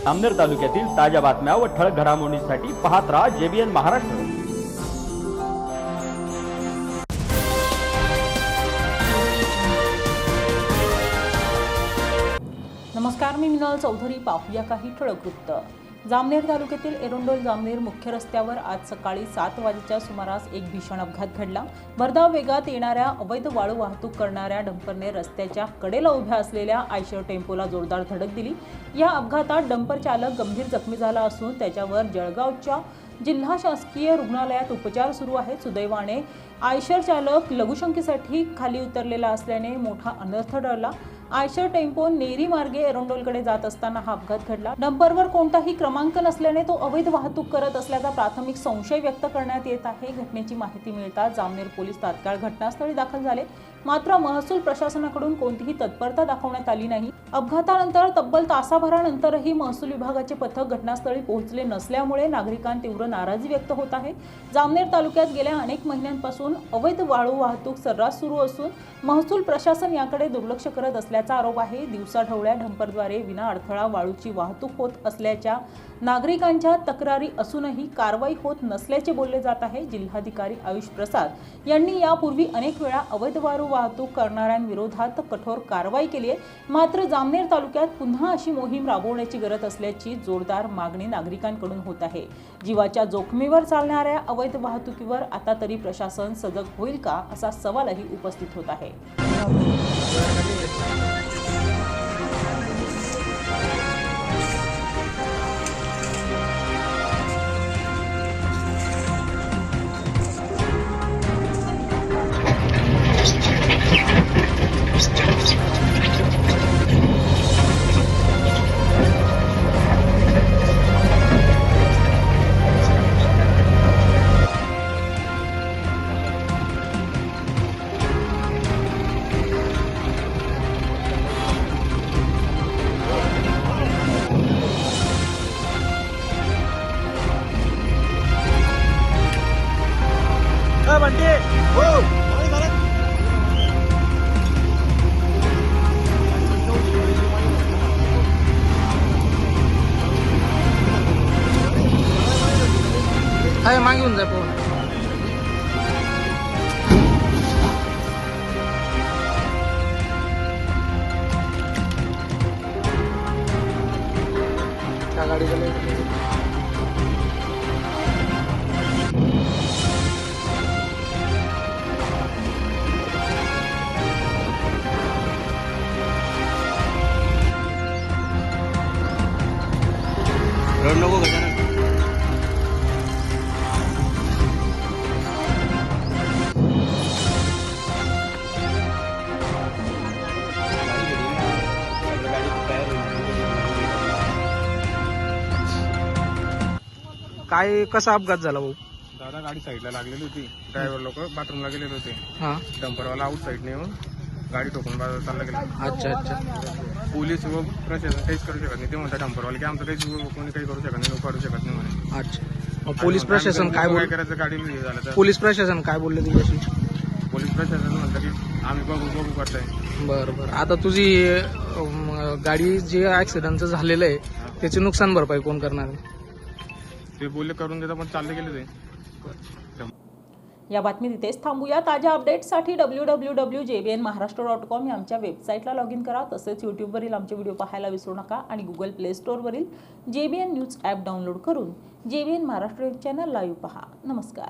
जामनेर तालुक्यातील ताज्या बातम्या व ठळक घडामोडींसाठी पाहत राहा JBN महाराष्ट्र। नमस्कार, मी मिनल चौधरी। पाहूया काही ठळक वृत्त। जामनेर तालुक्यातील एरंडोल जामनेर मुख्य रस्त्यावर आज सकाळी 7 वाजेच्या सुमारास एक भीषण अपघात घडला। भरधाव वेगात येणाऱ्या अवैध वाळू वाहतूक करणाऱ्या डंपरने रस्त्याच्या कडेला उभ्या असलेल्या आयशर टेम्पोला जोरदार धडक दिली। या अपघातात डंपर चालक गंभीर जखमी झाला असून त्याच्यावर जळगावच्या जिल्हा शासकीय रुग्णालयात उपचार सुरू आहेत। सुदैवाने आयशर चालक लघुशंकेसाठी खाली उतरलेला असल्याने मोठा अनर्थ टळला। आयशर टेम्पो नेरी मार्गे एरंडोलकडे जात असताना हा अपघात घडला। डंपरवर कोणताही क्रमांक नसल्याने तो अवैध वाहतूक करत असल्याचा प्राथमिक संशय व्यक्त करण्यात येत आहे। घटनेची माहिती मिळताच जामनेर पोलीस तात्काळ घटनास्थळी दाखल झाले, मात्र महसूल प्रशासनाकडून कोणतीही तत्परता दाखवण्यात आली नाही। अपघातानंतर तब्बल तासाभरानंतरही महसूल विभागाचे पथक घटनास्थळी पोहोचले नसल्यामुळे नागरिकांत तीव्र नाराजी व्यक्त होत आहे। जामनेर तालुक्यात गेल्या अनेक महिन्यांपासून अवैध वाळू वाहतूक सर्रास सुरू असून महसूल प्रशासन याकडे दुर्लक्ष करत असल्याचा आरोप आहे। दिवसाढवळ्या डंपरद्वारे विना अडथळा वाळूची वाहतूक होत असल्याच्या नागरिकांच्या तक्रारी असूनही कारवाई होत नसल्याचे बोलले जात आहे। जिल्हाधिकारी आयुष प्रसाद यांनी यापूर्वी अनेक वेळा अवैध वाळू वाहतूक करणाऱ्यांविरोधात कठोर कारवाई केली आहे, मात्र जामनेर तालुक्यात पुन्हा अशी मोहीम राबवण्याची गरज असल्याची जोरदार मागणी नागरिकांकडून होत आहे। जीवाच्या जोखमीवर चालणाऱ्या अवैध वाहतुकीवर आता तरी प्रशासन सजग होईल का, असा सवालही उपस्थित होत आहे। हाय मागून जा पोहून त्या गाडीला रड नको का काय कसा अपघात झाला भाऊ? दादा गाडी साईडला लागलेली होती, ड्रायव्हर लोक बाथरूमला गेलेले होते। हा, डंपरवाला आउट साईडने येऊन गाडी ठोकून चालला गेला। अच्छा अच्छा। पोलीस व प्रशासन काहीच करू शकत नाही। ते म्हणतात डंपरवाले की आमचं कोणी काही करू शकत नाही, काढू शकत नाही म्हणे। अच्छा, मग पोलीस प्रशासन काय काय करायचं, गाडी झालं तर पोलीस प्रशासन काय बोलले तुझ्याशी? पोलीस प्रशासन म्हणतं की आम्ही बघू करताय। बरं बरं, आता तुझी गाडी जे ऍक्सिडेंटचं झालेलं आहे त्याची नुकसान भरपाई कोण करणार आहे? ते बोलले करून देता, पण चालले गेले ते। या बातमी इथेच थांबूया। ताज्या अपडेट्ससाठी www.jbnmaharashtra.com या आमच्या वेबसाईटला लॉग इन करा। तसेच यूट्यूबवरील आमचे व्हिडिओ पाहायला विसरू नका आणि गुगल प्ले स्टोअरवरील JBN न्यूज ॲप डाउनलोड करून JBN महाराष्ट्र चॅनल लाईव्ह पहा। नमस्कार।